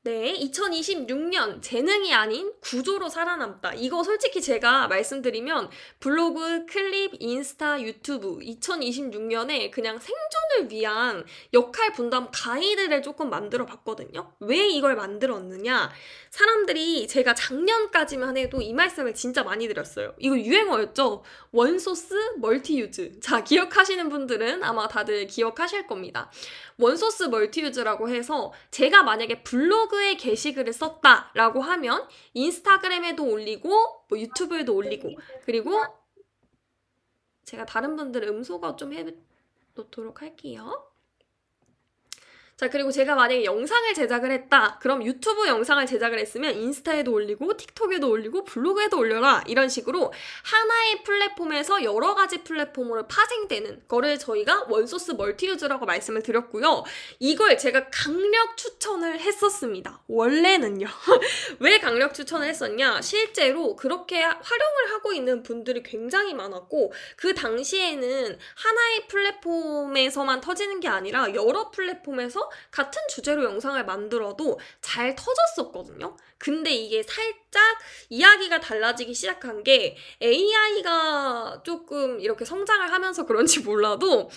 네, 2026년 재능이 아닌 구조로 살아남다. 이거 솔직히 제가 말씀드리면 블로그, 클립, 인스타, 유튜브 2026년에 그냥 생존을 위한 역할 분담 가이드를 조금 만들어 봤거든요. 왜 이걸 만들었느냐? 사람들이 제가 작년까지만 해도 이 말씀을 진짜 많이 드렸어요. 이거 유행어였죠? 원소스 멀티유즈. 자, 기억하시는 분들은 아마 다들 기억하실 겁니다. 원소스 멀티유즈라고 해서 제가 만약에 블로그에 게시글을 썼다라고 하면 인스타그램에도 올리고 뭐 유튜브에도 올리고 그리고 제가 다른 분들 음소거 좀 해놓도록 할게요. 자, 그리고 제가 만약에 영상을 제작을 했다. 그럼 유튜브 영상을 제작을 했으면 인스타에도 올리고 틱톡에도 올리고 블로그에도 올려라. 이런 식으로 하나의 플랫폼에서 여러 가지 플랫폼으로 파생되는 거를 저희가 원소스 멀티유즈라고 말씀을 드렸고요. 이걸 제가 강력 추천을 했었습니다. 원래는요. 왜 강력 추천을 했었냐? 실제로 그렇게 활용을 하고 있는 분들이 굉장히 많았고 그 당시에는 하나의 플랫폼에서만 터지는 게 아니라 여러 플랫폼에서 같은 주제로 영상을 만들어도 잘 터졌었거든요. 근데 이게 살짝 이야기가 달라지기 시작한 게 AI가 조금 이렇게 성장을 하면서 그런지 몰라도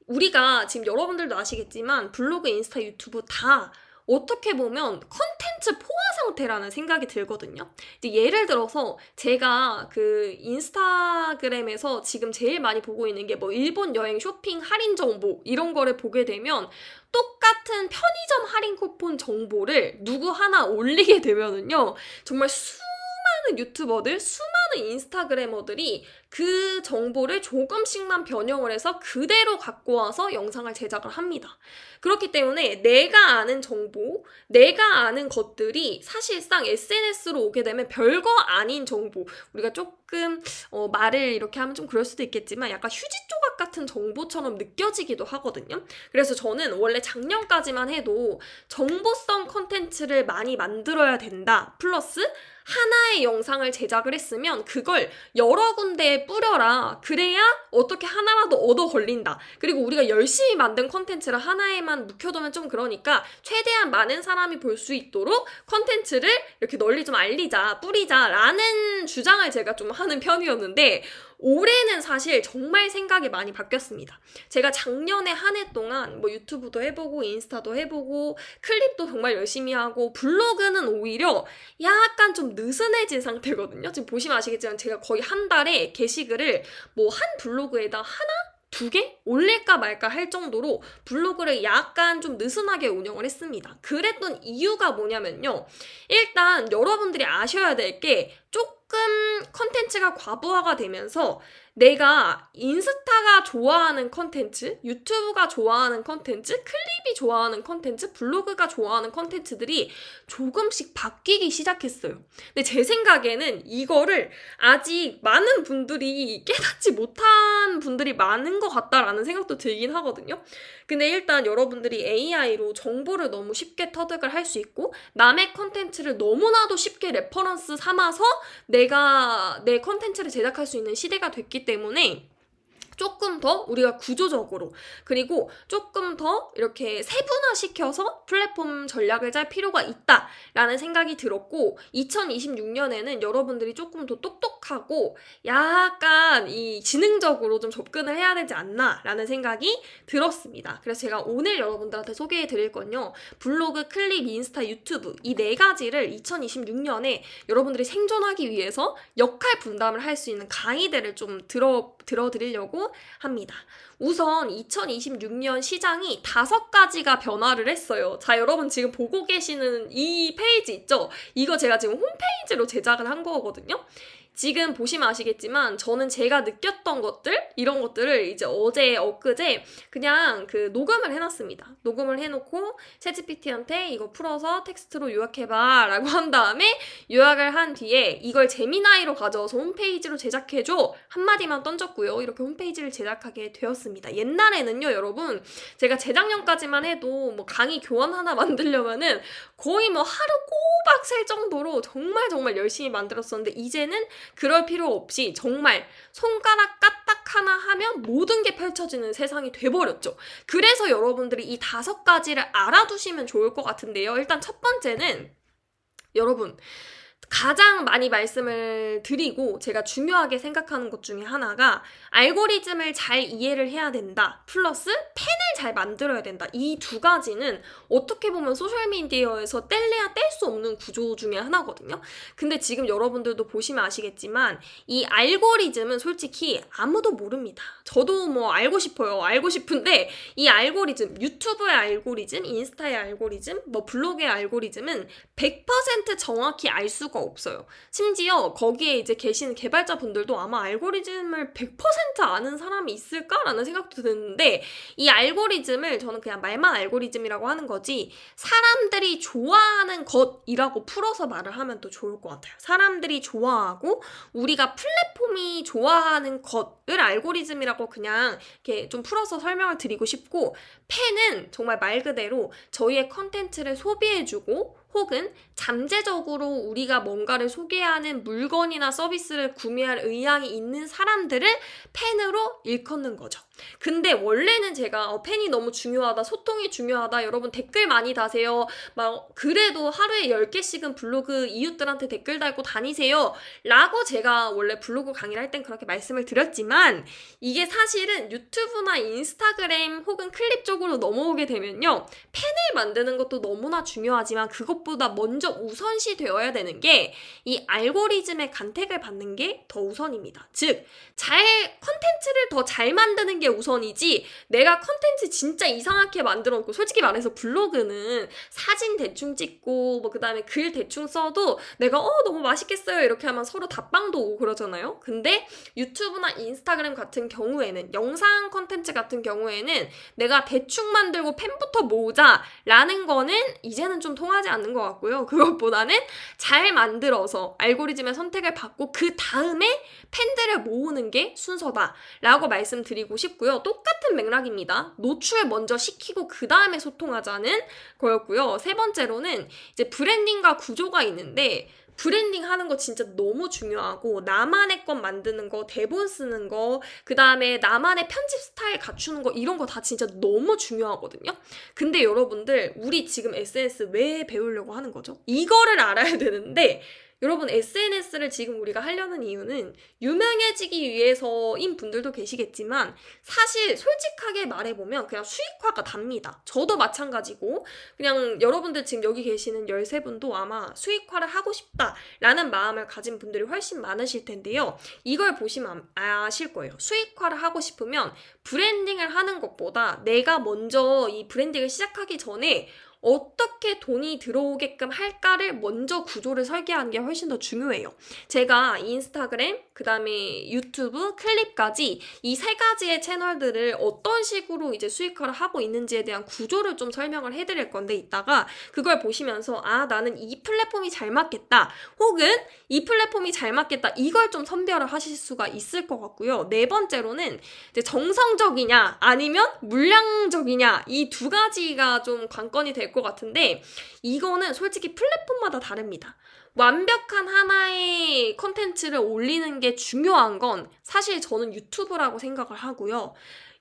우리가 지금 여러분들도 아시겠지만 블로그, 인스타, 유튜브 다 어떻게 보면 컨텐츠 포화 상태라는 생각이 들거든요. 이제 예를 들어서 제가 그 인스타그램에서 지금 제일 많이 보고 있는 게 뭐 일본 여행 쇼핑 할인 정보 이런 거를 보게 되면 똑같은 편의점 할인 쿠폰 정보를 누구 하나 올리게 되면은요. 정말 수많은 유튜버들, 수많은 인스타그래머들이 그 정보를 조금씩만 변형을 해서 그대로 갖고 와서 영상을 제작을 합니다. 그렇기 때문에 내가 아는 정보, 내가 아는 것들이 사실상 SNS로 오게 되면 별거 아닌 정보, 우리가 조금 말을 이렇게 하면 좀 그럴 수도 있겠지만 약간 휴지 조각 같은 정보처럼 느껴지기도 하거든요. 그래서 저는 원래 작년까지만 해도 정보성 컨텐츠를 많이 만들어야 된다. 플러스 하나의 영상을 제작을 했으면 그걸 여러 군데에 뿌려라. 그래야 어떻게 하나라도 얻어 걸린다. 그리고 우리가 열심히 만든 컨텐츠를 하나에만 묵혀두면 좀 그러니까 최대한 많은 사람이 볼 수 있도록 컨텐츠를 이렇게 널리 좀 알리자, 뿌리자 라는 주장을 제가 좀 하는 편이었는데 올해는 사실 정말 생각이 많이 바뀌었습니다. 제가 작년에 한 해 동안 뭐 유튜브도 해보고 인스타도 해보고 클립도 정말 열심히 하고 블로그는 오히려 약간 좀 느슨해진 상태거든요. 지금 보시면 아시겠지만 제가 거의 한 달에 게시글을 뭐 한 블로그에다 하나? 두 개? 올릴까 말까 할 정도로 블로그를 약간 좀 느슨하게 운영을 했습니다. 그랬던 이유가 뭐냐면요. 일단 여러분들이 아셔야 될 게 조금 컨텐츠가 과부하가 되면서 내가 인스타가 좋아하는 컨텐츠, 유튜브가 좋아하는 컨텐츠, 클립이 좋아하는 컨텐츠, 블로그가 좋아하는 컨텐츠들이 조금씩 바뀌기 시작했어요. 근데 제 생각에는 이거를 아직 많은 분들이 깨닫지 못한 분들이 많은 것 같다라는 생각도 들긴 하거든요. 근데 일단 여러분들이 AI로 정보를 너무 쉽게 터득을 할 수 있고 남의 컨텐츠를 너무나도 쉽게 레퍼런스 삼아서 내가 내 컨텐츠를 제작할 수 있는 시대가 됐기 때문에 조금 더 우리가 구조적으로 그리고 조금 더 이렇게 세분화시켜서 플랫폼 전략을 짤 필요가 있다라는 생각이 들었고 2026년에는 여러분들이 조금 더 똑똑하고 약간 이 지능적으로 좀 접근을 해야 되지 않나라는 생각이 들었습니다. 그래서 제가 오늘 여러분들한테 소개해 드릴 건요. 블로그, 클립, 인스타, 유튜브 이 네 가지를 2026년에 여러분들이 생존하기 위해서 역할 분담을 할 수 있는 가이드를 좀 들어드리려고 합니다. 우선 2026년 시장이 5가지가 변화를 했어요. 자, 여러분 지금 보고 계시는 이 페이지 있죠? 이거 제가 지금 홈페이지로 제작을 한 거거든요. 지금 보시면 아시겠지만 저는 제가 느꼈던 것들 이런 것들을 이제 어제 엊그제 그냥 그 녹음을 해놨습니다. 녹음을 해놓고 챗GPT한테 이거 풀어서 텍스트로 요약해봐 라고 한 다음에 요약을 한 뒤에 이걸 제미나이로 가져와서 홈페이지로 제작해줘 한마디만 던졌고요. 이렇게 홈페이지를 제작하게 되었습니다. 옛날에는요 여러분 제가 재작년까지만 해도 뭐 강의 교원 하나 만들려면은 거의 뭐 하루 꼬박 셀 정도로 정말 열심히 만들었었는데 이제는 그럴 필요 없이 정말 손가락 까딱 하나 하면 모든 게 펼쳐지는 세상이 돼버렸죠. 그래서 여러분들이 이 5가지를 알아두시면 좋을 것 같은데요. 일단 첫 번째는 여러분 가장 많이 말씀을 드리고 제가 중요하게 생각하는 것 중에 하나가 알고리즘을 잘 이해를 해야 된다. 플러스 펜을 잘 만들어야 된다. 이 2가지는 어떻게 보면 소셜미디어에서 뗄래야 뗄 수 없는 구조 중에 하나거든요. 근데 지금 여러분들도 보시면 아시겠지만 이 알고리즘은 솔직히 아무도 모릅니다. 저도 뭐 알고 싶어요. 알고 싶은데 이 알고리즘, 유튜브의 알고리즘, 인스타의 알고리즘, 뭐 블로그의 알고리즘은 100% 정확히 알 수가 없어요. 심지어 거기에 이제 계신 개발자분들도 아마 알고리즘을 100% 아는 사람이 있을까라는 생각도 드는데 이 알고리즘을 저는 그냥 말만 알고리즘이라고 하는 거지 사람들이 좋아하는 것이라고 풀어서 말을 하면 또 좋을 것 같아요. 사람들이 좋아하고 우리가 플랫폼이 좋아하는 것을 알고리즘이라고 그냥 이렇게 좀 풀어서 설명을 드리고 싶고 팬은 정말 말 그대로 저희의 컨텐츠를 소비해주고 혹은 잠재적으로 우리가 뭔가를 소개하는 물건이나 서비스를 구매할 의향이 있는 사람들을 팬으로 일컫는 거죠. 근데 원래는 제가 팬이 너무 중요하다, 소통이 중요하다, 여러분 댓글 많이 다세요. 막 그래도 하루에 10개씩은 블로그 이웃들한테 댓글 달고 다니세요. 라고 제가 원래 블로그 강의를 할 땐 그렇게 말씀을 드렸지만 이게 사실은 유튜브나 인스타그램 혹은 클립 쪽으로 넘어오게 되면요. 팬을 만드는 것도 너무나 중요하지만 그것보다 먼저 우선시 되어야 되는 게 이 알고리즘의 간택을 받는 게 더 우선입니다. 즉, 컨텐츠를 더 잘 만드는 게 우선이지 내가 컨텐츠 진짜 이상하게 만들어 놓고 솔직히 말해서 블로그는 사진 대충 찍고 뭐 그다음에 글 대충 써도 내가 너무 맛있겠어요 이렇게 하면 서로 답방도 오고 그러잖아요. 근데 유튜브나 인스타그램 같은 경우에는 영상 컨텐츠 같은 경우에는 내가 대충 만들고 팬부터 모으자 라는 거는 이제는 좀 통하지 않는 것 같고요. 그것보다는 잘 만들어서 알고리즘의 선택을 받고 그 다음에 팬들을 모으는 게 순서다 라고 말씀드리고 싶고요. 똑같은 맥락입니다. 노출 먼저 시키고 그 다음에 소통하자는 거였고요. 세 번째로는 이제 브랜딩과 구조가 있는데 브랜딩 하는 거 진짜 너무 중요하고 나만의 것 만드는 거, 대본 쓰는 거, 그 다음에 나만의 편집 스타일 갖추는 거 이런 거 다 진짜 너무 중요하거든요. 근데 여러분들 우리 지금 SNS 왜 배우려고 하는 거죠? 이거를 알아야 되는데 여러분 SNS를 지금 우리가 하려는 이유는 유명해지기 위해서인 분들도 계시겠지만 사실 솔직하게 말해보면 그냥 수익화가 답니다. 저도 마찬가지고 그냥 여러분들 지금 여기 계시는 13분도 아마 수익화를 하고 싶다라는 마음을 가진 분들이 훨씬 많으실 텐데요. 이걸 보시면 아실 거예요. 수익화를 하고 싶으면 브랜딩을 하는 것보다 내가 먼저 이 브랜딩을 시작하기 전에 어떻게 돈이 들어오게끔 할까를 먼저 구조를 설계하는 게 훨씬 더 중요해요. 제가 인스타그램, 그 다음에 유튜브, 클립까지 이 3가지의 채널들을 어떤 식으로 이제 수익화를 하고 있는지에 대한 구조를 좀 설명을 해드릴 건데 이따가 그걸 보시면서 나는 이 플랫폼이 잘 맞겠다 혹은 이 플랫폼이 잘 맞겠다 이걸 좀 선별을 하실 수가 있을 것 같고요. 네 번째로는 이제 정성적이냐 아니면 물량적이냐 이 2가지가 좀 관건이 될 것 같은데 이거는 솔직히 플랫폼마다 다릅니다. 완벽한 하나의 컨텐츠를 올리는 게 중요한 건 사실 저는 유튜브라고 생각을 하고요.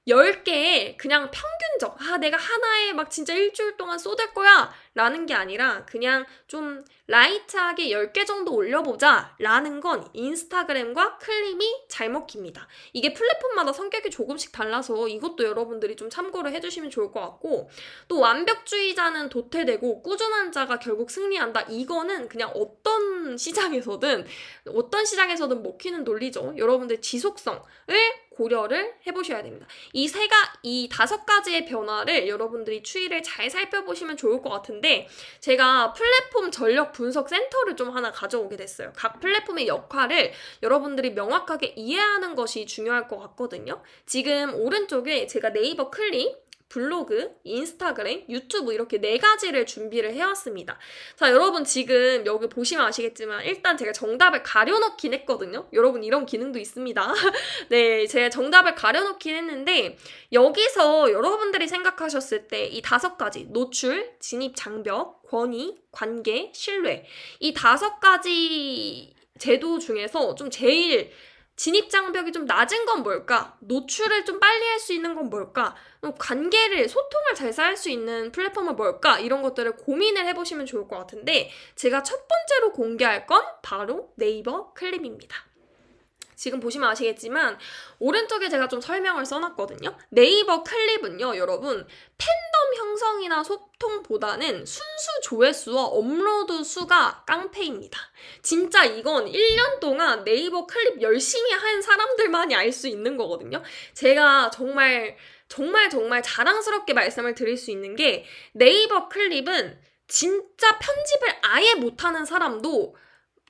10개의 그냥 평균적 내가 하나에 막 진짜 일주일 동안 쏟을 거야 라는 게 아니라 그냥 좀 라이트하게 10개 정도 올려보자 라는 건 인스타그램과 클립이 잘 먹힙니다. 이게 플랫폼마다 성격이 조금씩 달라서 이것도 여러분들이 좀 참고를 해주시면 좋을 것 같고 또 완벽주의자는 도태되고 꾸준한 자가 결국 승리한다. 이거는 그냥 어떤 시장에서든 먹히는 논리죠. 여러분들 지속성을 고려를 해보셔야 됩니다. 이 5가지의 변화를 여러분들이 추이를 잘 살펴보시면 좋을 것 같은데 제가 플랫폼 전력 분석 센터를 좀 하나 가져오게 됐어요. 각 플랫폼의 역할을 여러분들이 명확하게 이해하는 것이 중요할 것 같거든요. 지금 오른쪽에 제가 네이버 클릭 블로그, 인스타그램, 유튜브 이렇게 4가지를 준비를 해왔습니다. 자, 여러분 지금 여기 보시면 아시겠지만 일단 제가 정답을 가려놓긴 했거든요. 여러분 이런 기능도 있습니다. 네, 제가 정답을 가려놓긴 했는데 여기서 여러분들이 생각하셨을 때 이 5가지 노출, 진입 장벽, 권위, 관계, 신뢰 이 5가지 제도 중에서 좀 제일 진입 장벽이 좀 낮은 건 뭘까? 노출을 좀 빨리 할 수 있는 건 뭘까? 관계를, 소통을 잘 쌓을 수 있는 플랫폼은 뭘까? 이런 것들을 고민을 해보시면 좋을 것 같은데, 제가 첫 번째로 공개할 건 바로 네이버 클립입니다. 지금 보시면 아시겠지만 오른쪽에 제가 좀 설명을 써놨거든요. 네이버 클립은요, 여러분 팬덤 형성이나 소통보다는 순수 조회수와 업로드 수가 깡패입니다. 진짜 이건 1년 동안 네이버 클립 열심히 한 사람들만이 알 수 있는 거거든요. 제가 정말 자랑스럽게 말씀을 드릴 수 있는 게, 네이버 클립은 진짜 편집을 아예 못하는 사람도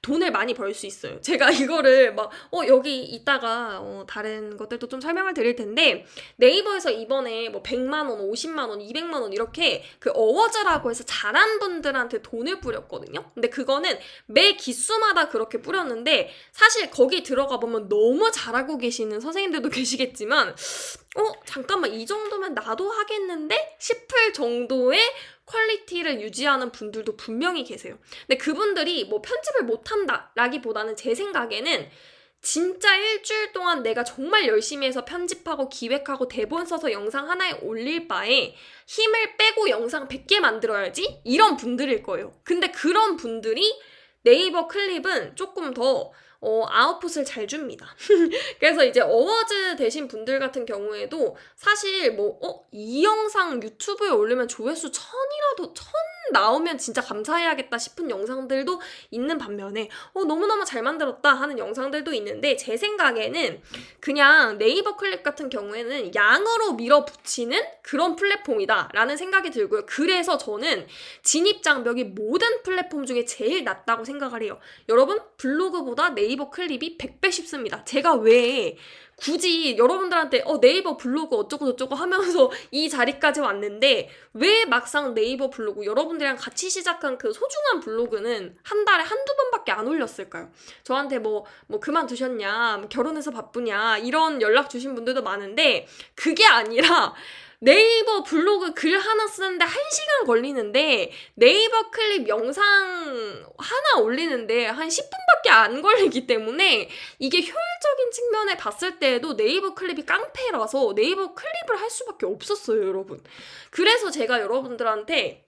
돈을 많이 벌 수 있어요. 제가 이거를 여기 이따가 다른 것들도 좀 설명을 드릴 텐데, 네이버에서 이번에 100만 원, 50만 원, 200만 원 이렇게 그 어워즈라고 해서 잘한 분들한테 돈을 뿌렸거든요. 근데 그거는 매 기수마다 그렇게 뿌렸는데, 사실 거기 들어가 보면 너무 잘하고 계시는 선생님들도 계시겠지만, 잠깐만 이 정도면 나도 하겠는데 싶을 정도의 퀄리티를 유지하는 분들도 분명히 계세요. 근데 그분들이 편집을 못한다 라기보다는 제 생각에는 진짜 일주일 동안 내가 정말 열심히 해서 편집하고 기획하고 대본 써서 영상 하나에 올릴 바에 힘을 빼고 영상 100개 만들어야지, 이런 분들일 거예요. 근데 그런 분들이 네이버 클립은 조금 더 아웃풋을 잘 줍니다. 그래서 이제 어워즈 되신 분들 같은 경우에도 사실 이 영상 유튜브에 올리면 조회수 1000이라도 나오면 진짜 감사해야겠다 싶은 영상들도 있는 반면에 너무너무 잘 만들었다 하는 영상들도 있는데, 제 생각에는 그냥 네이버 클립 같은 경우에는 양으로 밀어붙이는 그런 플랫폼이다 라는 생각이 들고요. 그래서 저는 진입 장벽이 모든 플랫폼 중에 제일 낮다고 생각을 해요. 여러분, 블로그보다 네이버 클립이 100배 쉽습니다. 제가 왜 굳이 여러분들한테 네이버 블로그 어쩌고 하면서 이 자리까지 왔는데, 왜 막상 네이버 블로그, 여러분들이랑 같이 시작한 그 소중한 블로그는 한 달에 한두 번밖에 안 올렸을까요? 저한테 그만두셨냐, 결혼해서 바쁘냐, 이런 연락 주신 분들도 많은데, 그게 아니라 네이버 블로그 글 하나 쓰는데 1시간 걸리는데 네이버 클립 영상 하나 올리는데 한 10분밖에 안 걸리기 때문에, 이게 효율적인 측면에 봤을 때에도 네이버 클립이 깡패라서 네이버 클립을 할 수밖에 없었어요, 여러분. 그래서 제가 여러분들한테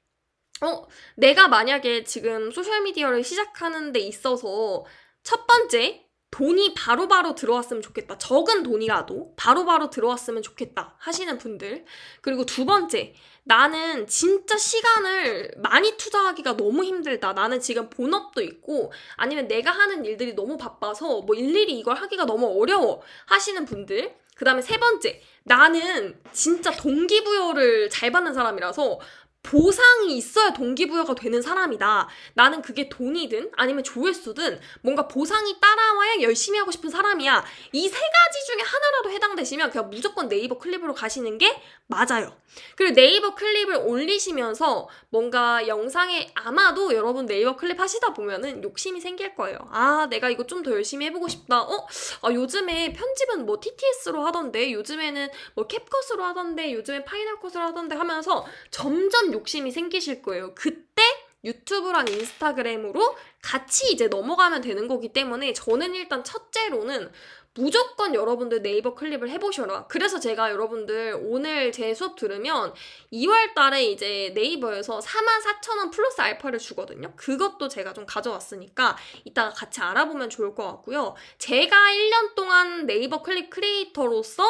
내가 만약에 지금 소셜미디어를 시작하는 데 있어서 첫 번째, 돈이 바로바로 들어왔으면 좋겠다. 적은 돈이라도 바로바로 들어왔으면 좋겠다 하시는 분들. 그리고 두 번째, 나는 진짜 시간을 많이 투자하기가 너무 힘들다. 나는 지금 본업도 있고 아니면 내가 하는 일들이 너무 바빠서 일일이 이걸 하기가 너무 어려워 하시는 분들. 그 다음에 세 번째, 나는 진짜 동기부여를 잘 받는 사람이라서 보상이 있어야 동기부여가 되는 사람이다. 나는 그게 돈이든 아니면 조회수든 뭔가 보상이 따라와야 열심히 하고 싶은 사람이야. 이 세 가지 중에 하나라도 해당되시면 그냥 무조건 네이버 클립으로 가시는 게 맞아요. 그리고 네이버 클립을 올리시면서 뭔가 영상에, 아마도 여러분 네이버 클립 하시다 보면은 욕심이 생길 거예요. 내가 이거 좀 더 열심히 해보고 싶다. 요즘에 편집은 TTS로 하던데, 요즘에는 캡컷으로 하던데, 요즘에 파이널 컷으로 하던데 하면서 점점 욕심이 생기실 거예요. 그때 유튜브랑 인스타그램으로 같이 이제 넘어가면 되는 거기 때문에, 저는 일단 첫째로는 무조건 여러분들 네이버 클립을 해보셔라. 그래서 제가 여러분들 오늘 제 수업 들으면 2월 달에 이제 네이버에서 44,000원 플러스 알파를 주거든요. 그것도 제가 좀 가져왔으니까 이따가 같이 알아보면 좋을 것 같고요. 제가 1년 동안 네이버 클립 크리에이터로서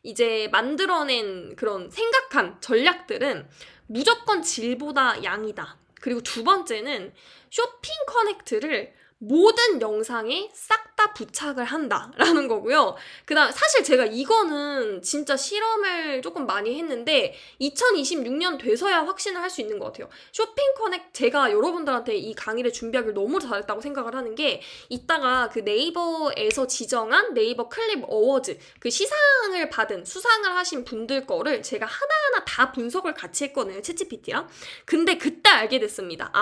이제 만들어낸 그런 생각한 전략들은 무조건 질보다 양이다. 그리고 두 번째는 쇼핑 커넥트를 모든 영상에 싹 다 부착을 한다라는 거고요. 그 다음, 사실 제가 이거는 진짜 실험을 조금 많이 했는데 2026년 돼서야 확신을 할 수 있는 것 같아요. 쇼핑 커넥트, 제가 여러분들한테 이 강의를 준비하기를 너무 잘했다고 생각을 하는 게, 이따가 그 네이버에서 지정한 네이버 클립 어워즈, 그 시상을 받은, 수상을 하신 분들 거를 제가 하나하나 다 분석을 같이 했거든요, 챗GPT랑. 근데 그때 알게 됐습니다.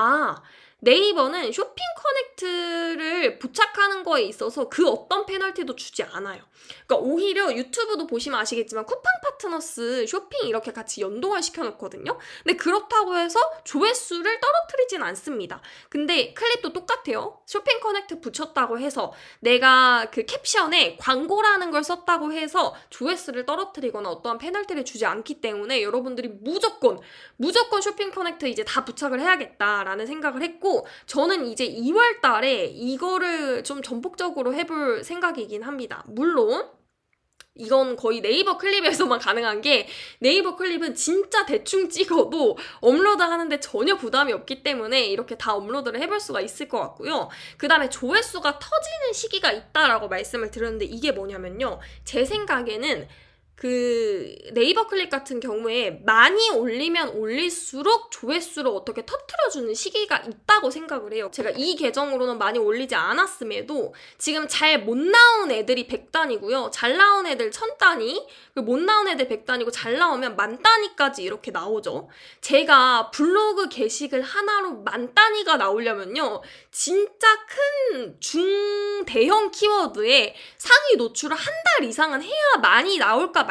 네이버는 쇼핑 커넥트를 부착하는 거에 있어서 그 어떤 페널티도 주지 않아요. 그러니까 오히려 유튜브도 보시면 아시겠지만 쿠팡 파트너스 쇼핑 이렇게 같이 연동을 시켜놓거든요. 근데 그렇다고 해서 조회수를 떨어뜨리진 않습니다. 근데 클립도 똑같아요. 쇼핑 커넥트 붙였다고 해서 내가 그 캡션에 광고라는 걸 썼다고 해서 조회수를 떨어뜨리거나 어떠한 페널티를 주지 않기 때문에 여러분들이 무조건 쇼핑 커넥트 이제 다 부착을 해야겠다라는 생각을 했고, 저는 이제 2월 달에 이거를 좀 전폭적으로 해볼 생각이긴 합니다. 물론 이건 거의 네이버 클립에서만 가능한 게, 네이버 클립은 진짜 대충 찍어도 업로드 하는데 전혀 부담이 없기 때문에 이렇게 다 업로드를 해볼 수가 있을 것 같고요. 그 다음에 조회수가 터지는 시기가 있다라고 말씀을 드렸는데, 이게 뭐냐면요, 제 생각에는 그 네이버 클립 같은 경우에 많이 올리면 올릴수록 조회수를 어떻게 터트려주는 시기가 있다고 생각을 해요. 제가 이 계정으로는 많이 올리지 않았음에도 지금 잘 못 나온 애들이 100단위고요. 잘 나온 애들 1000단위, 못 나온 애들 100단위고 잘 나오면 10,000단위까지 이렇게 나오죠. 제가 블로그 게시글 하나로 10,000단위가 나오려면요, 진짜 큰 중대형 키워드에 상위 노출을 한 달 이상은 해야 많이 나올까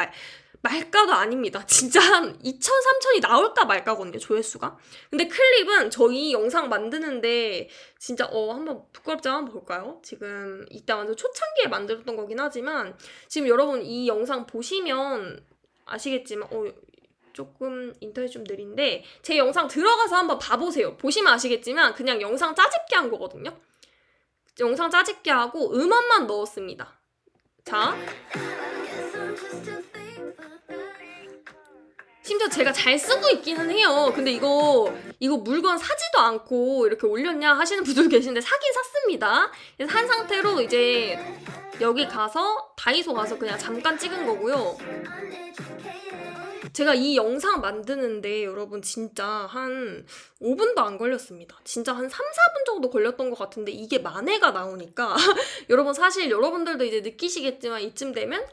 말까도 아닙니다. 진짜 한 2,000, 3,000이 나올까 말까거든요, 조회수가. 근데 클립은 저희 영상 만드는데 진짜 한번 부끄럽지 한번 볼까요? 지금 이따 완전 초창기에 만들었던 거긴 하지만 지금 여러분 이 영상 보시면 아시겠지만 조금 인터넷 좀 느린데 제 영상 들어가서 한번 봐보세요. 보시면 아시겠지만 그냥 영상 짜집기 한 거거든요. 영상 짜집기 하고 음원만 넣었습니다. 자, 심지어 제가 잘 쓰고 있기는 해요. 근데 이거 물건 사지도 않고 이렇게 올렸냐 하시는 분들 계신데 사긴 샀습니다. 그래서 산 상태로 이제 여기 가서 다이소 가서 그냥 잠깐 찍은 거고요. 제가 이 영상 만드는데 여러분 진짜 한 5분도 안 걸렸습니다. 진짜 한 3, 4분 정도 걸렸던 것 같은데 이게 만회가 나오니까 여러분 사실 여러분들도 이제 느끼시겠지만 이쯤 되면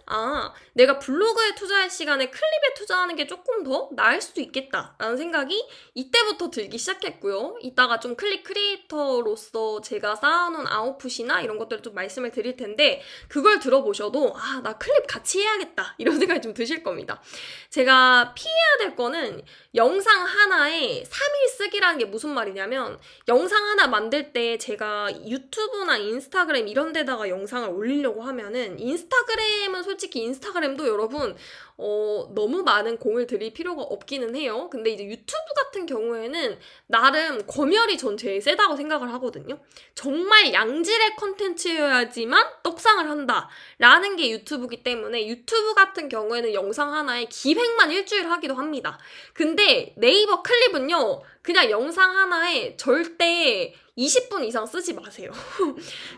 내가 블로그에 투자할 시간에 클립에 투자하는 게 조금 더 나을 수도 있겠다라는 생각이 이때부터 들기 시작했고요. 이따가 좀 클립 크리에이터로서 제가 쌓아놓은 아웃풋이나 이런 것들을 좀 말씀을 드릴 텐데 그걸 들어보셔도 나 클립 같이 해야겠다 이런 생각이 좀 드실 겁니다. 제가 피해야 될 거는 영상 하나에 3일 쓰기라는 게 무슨 말이냐면, 영상 하나 만들 때 제가 유튜브나 인스타그램 이런 데다가 영상을 올리려고 하면은 인스타그램은 솔직히 인스타그램도 여러분 너무 많은 공을 들일 필요가 없기는 해요. 근데 이제 유튜브 같은 경우에는 나름 검열이 전 제일 세다고 생각을 하거든요. 정말 양질의 컨텐츠여야지만 떡상을 한다라는 게 유튜브기 때문에 유튜브 같은 경우에는 영상 하나에 기획만 일주일 하기도 합니다. 근데 네이버 클립은요, 그냥 영상 하나에 절대 20분 이상 쓰지 마세요.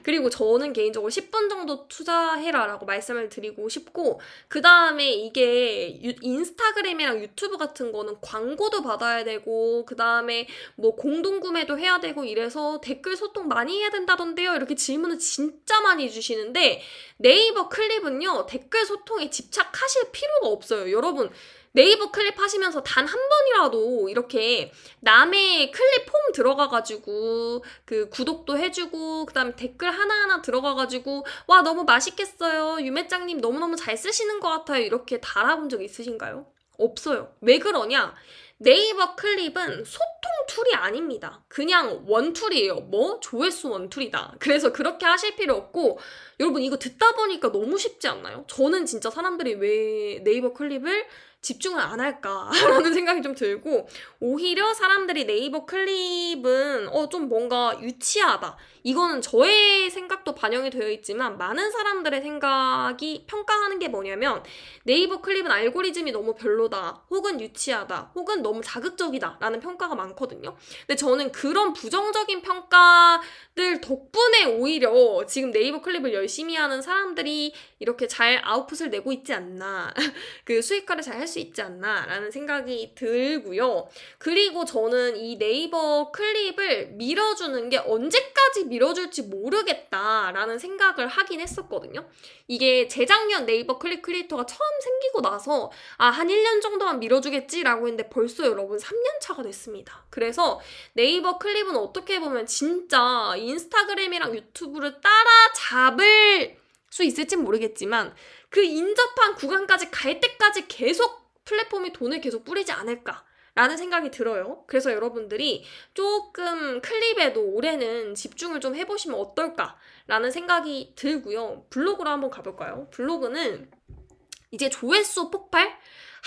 그리고 저는 개인적으로 10분 정도 투자해라 라고 말씀을 드리고 싶고, 그 다음에 이게 인스타그램이랑 유튜브 같은 거는 광고도 받아야 되고, 그 다음에 뭐 공동구매도 해야 되고 이래서 댓글 소통 많이 해야 된다던데요, 이렇게 질문을 진짜 많이 주시는데, 네이버 클립은요 댓글 소통에 집착하실 필요가 없어요. 여러분 네이버 클립 하시면서 단 한 번이라도 이렇게 남의 클립 폼 들어가가지고 그 구독도 해주고 그 다음에 댓글 하나하나 들어가가지고 와 너무 맛있겠어요, 유매짱님 너무너무 잘 쓰시는 것 같아요, 이렇게 달아본 적 있으신가요? 없어요. 왜 그러냐? 네이버 클립은 소통 툴이 아닙니다. 그냥 원툴이에요. 조회수 원툴이다. 그래서 그렇게 하실 필요 없고, 여러분 이거 듣다 보니까 너무 쉽지 않나요? 저는 진짜 사람들이 왜 네이버 클립을 집중을 안 할까라는 생각이 좀 들고, 오히려 사람들이 네이버 클립은 좀 뭔가 유치하다, 이거는 저의 생각도 반영이 되어 있지만 많은 사람들의 생각이 평가하는 게 뭐냐면, 네이버 클립은 알고리즘이 너무 별로다, 혹은 유치하다, 혹은 너무 자극적이다 라는 평가가 많거든요. 근데 저는 그런 부정적인 평가들 덕분에 오히려 지금 네이버 클립을 열심히 하는 사람들이 이렇게 잘 아웃풋을 내고 있지 않나 그 수익화를 잘 할 수 수 있지 않나라는 생각이 들고요. 그리고 저는 이 네이버 클립을 밀어주는 게 언제까지 밀어줄지 모르겠다라는 생각을 하긴 했었거든요. 이게 재작년 네이버 클립 크리에이터가 처음 생기고 나서 한 1년 정도만 밀어주겠지라고 했는데 벌써 여러분 3년 차가 됐습니다. 그래서 네이버 클립은 어떻게 보면 진짜 인스타그램이랑 유튜브를 따라잡을 수 있을진 모르겠지만 그 인접한 구간까지 갈 때까지 계속 플랫폼이 돈을 계속 뿌리지 않을까라는 생각이 들어요. 그래서 여러분들이 조금 클립에도 올해는 집중을 좀 해보시면 어떨까라는 생각이 들고요. 블로그로 한번 가볼까요? 블로그는 이제 조회수 폭발?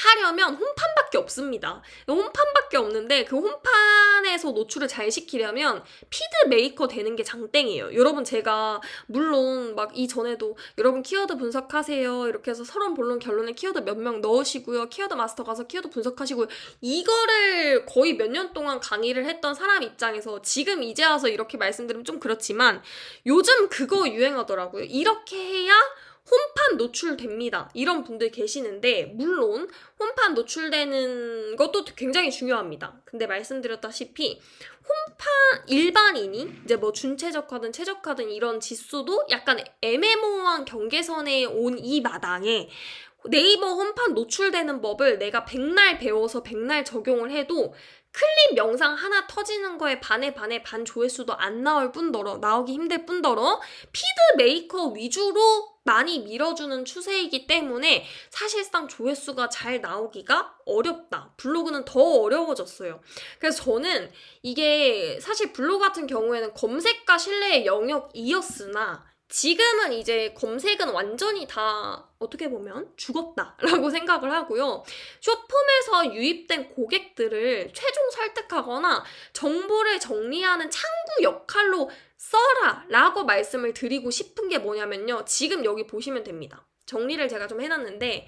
하려면 홈판밖에 없습니다. 홈판밖에 없는데 그 홈판에서 노출을 잘 시키려면 피드 메이커 되는 게 장땡이에요. 여러분 제가 물론 막 이전에도 여러분 키워드 분석하세요. 이렇게 해서 서론 본론 결론에 키워드 몇 명 넣으시고요. 키워드 마스터 가서 키워드 분석하시고요. 이거를 거의 몇 년 동안 강의를 했던 사람 입장에서 지금 이제 와서 이렇게 말씀드리면 좀 그렇지만 요즘 그거 유행하더라고요. 이렇게 해야 홈판 노출됩니다. 이런 분들 계시는데 물론 홈판 노출되는 것도 굉장히 중요합니다. 근데 말씀드렸다시피 홈판 일반인이 이제 뭐 준최적화든 최적화든 이런 지수도 약간 애매모호한 경계선에 온 이 마당에 네이버 홈판 노출되는 법을 내가 백날 배워서 백날 적용을 해도 클립 영상 하나 터지는 거에 반에 반 조회수도 안 나올 뿐더러 나오기 힘들 뿐더러 피드 메이커 위주로 많이 밀어주는 추세이기 때문에 사실상 조회수가 잘 나오기가 어렵다. 블로그는 더 어려워졌어요. 그래서 저는 이게 사실 블로그 같은 경우에는 검색과 신뢰의 영역이었으나 지금은 이제 검색은 완전히 다 어떻게 보면 죽었다라고 생각을 하고요. 숏폼에서 유입된 고객들을 최종 설득하거나 정보를 정리하는 창구 역할로 써라 라고 말씀을 드리고 싶은 게 뭐냐면요. 지금 여기 보시면 됩니다. 정리를 제가 좀 해놨는데